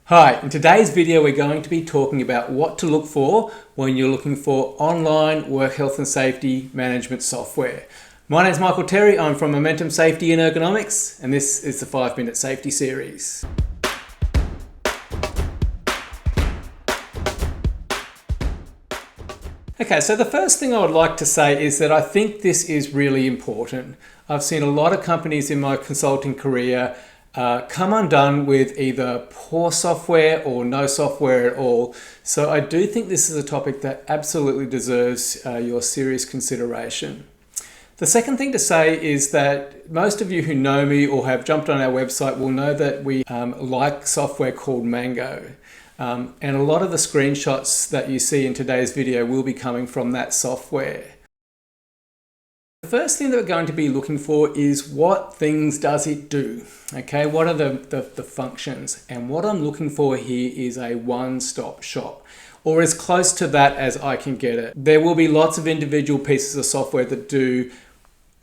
Hi, in today's video we're going to be talking about what to look for when you're looking for online work health and safety management software. My name is Michael Terry, I'm from Momentum Safety and Ergonomics, and this is the 5-Minute Safety Series. Okay, so the first thing I would like to say is that I think this is really important. I've seen a lot of companies in my consulting career come undone with either poor software or no software at all. So I do think this is a topic that absolutely deserves your serious consideration. The second thing to say is that most of you who know me or have jumped on our website will know that we like software called Mango. And a lot of the screenshots that you see in today's video will be coming from that software. The first thing that we're going to be looking for is what things does it do? Okay, what are the functions? And what I'm looking for here is a one-stop shop, or as close to that as I can get it. There will be lots of individual pieces of software that do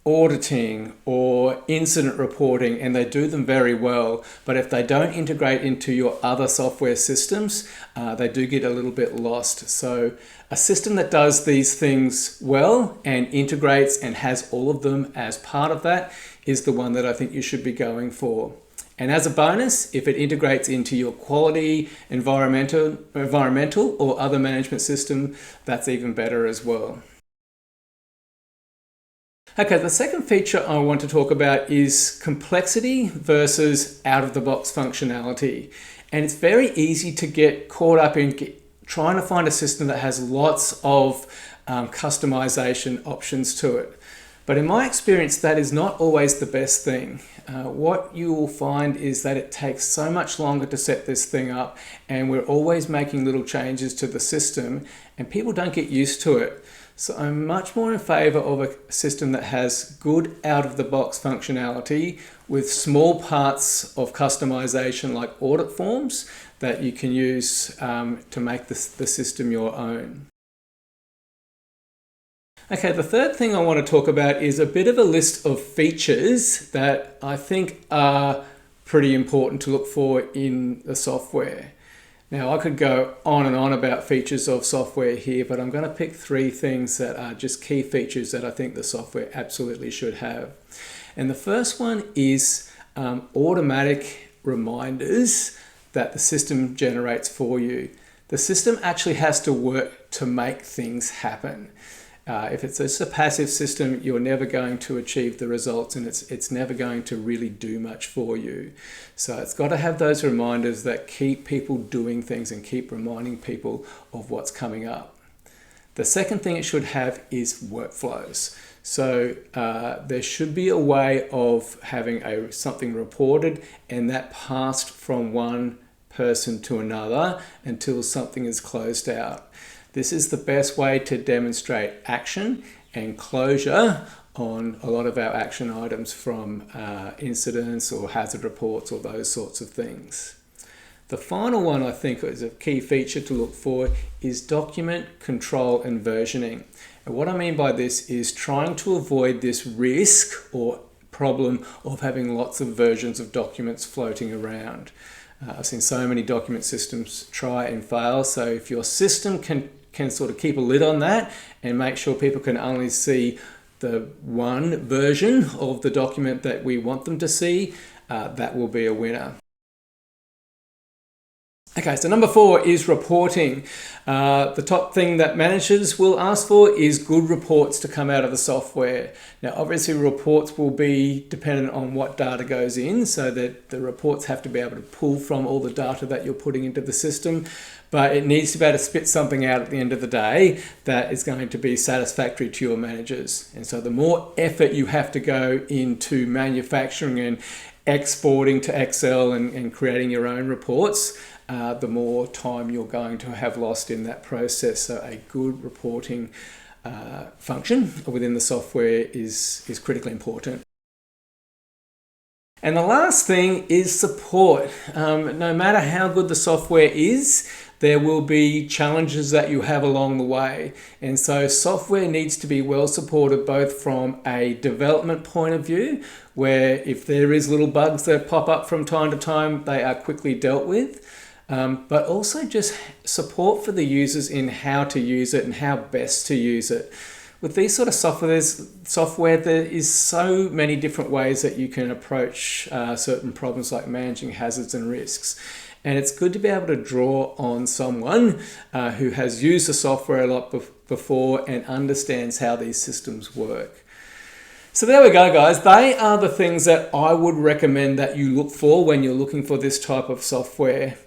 auditing or incident reporting, and they do them very well, but if they don't integrate into your other software systems, they do get a little bit lost. So a system that does these things well and integrates and has all of them as part of that is the one that I think you should be going for. And as a bonus, if it integrates into your quality, environmental or other management system, that's even better as well. Okay, the second feature I want to talk about is complexity versus out-of-the-box functionality. And it's very easy to get caught up in trying to find a system that has lots of customization options to it. But in my experience, that is not always the best thing. What you will find is that it takes so much longer to set this thing up, and we're always making little changes to the system, and people don't get used to it. So I'm much more in favor of a system that has good out-of-the-box functionality with small parts of customization like audit forms that you can use to make the system your own. Okay, the third thing I want to talk about is a bit of a list of features that I think are pretty important to look for in the software. Now, I could go on and on about features of software here, but I'm going to pick 3 things that are just key features that I think the software absolutely should have. And the first one is automatic reminders that the system generates for you. The system actually has to work to make things happen. If it's just a passive system, you're never going to achieve the results, and it's never going to really do much for you. So it's got to have those reminders that keep people doing things and keep reminding people of what's coming up. The second thing it should have is workflows. So there should be a way of having something reported and that passed from one person to another until something is closed out. This is the best way to demonstrate action and closure on a lot of our action items from incidents or hazard reports or those sorts of things. The final one I think is a key feature to look for is document control and versioning. And what I mean by this is trying to avoid this risk or problem of having lots of versions of documents floating around. I've seen so many document systems try and fail, so if your system can sort of keep a lid on that and make sure people can only see the one version of the document that we want them to see, that will be a winner. Okay, so number 4 is reporting. The top thing that managers will ask for is good reports to come out of the software. Now, obviously reports will be dependent on what data goes in, so that the reports have to be able to pull from all the data that you're putting into the system, but it needs to be able to spit something out at the end of the day that is going to be satisfactory to your managers. And so the more effort you have to go into manufacturing and exporting to Excel and creating your own reports, the more time you're going to have lost in that process. So a good reporting function within the software is critically important. And the last thing is support. No matter how good the software is, there will be challenges that you have along the way. And so software needs to be well supported both from a development point of view, where if there is little bugs that pop up from time to time, they are quickly dealt with. but also just support for the users in how to use it and how best to use it. With these sort of software, there is so many different ways that you can approach certain problems like managing hazards and risks. And it's good to be able to draw on someone who has used the software a lot before and understands how these systems work. So there we go, guys. They are the things that I would recommend that you look for when you're looking for this type of software.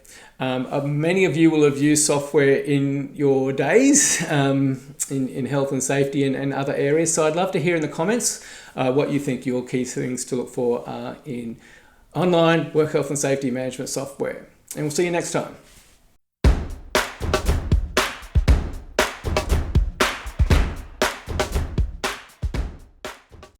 Many of you will have used software in your days in health and safety and other areas. So I'd love to hear in the comments what you think your key things to look for are in online work health and safety management software. And we'll see you next time.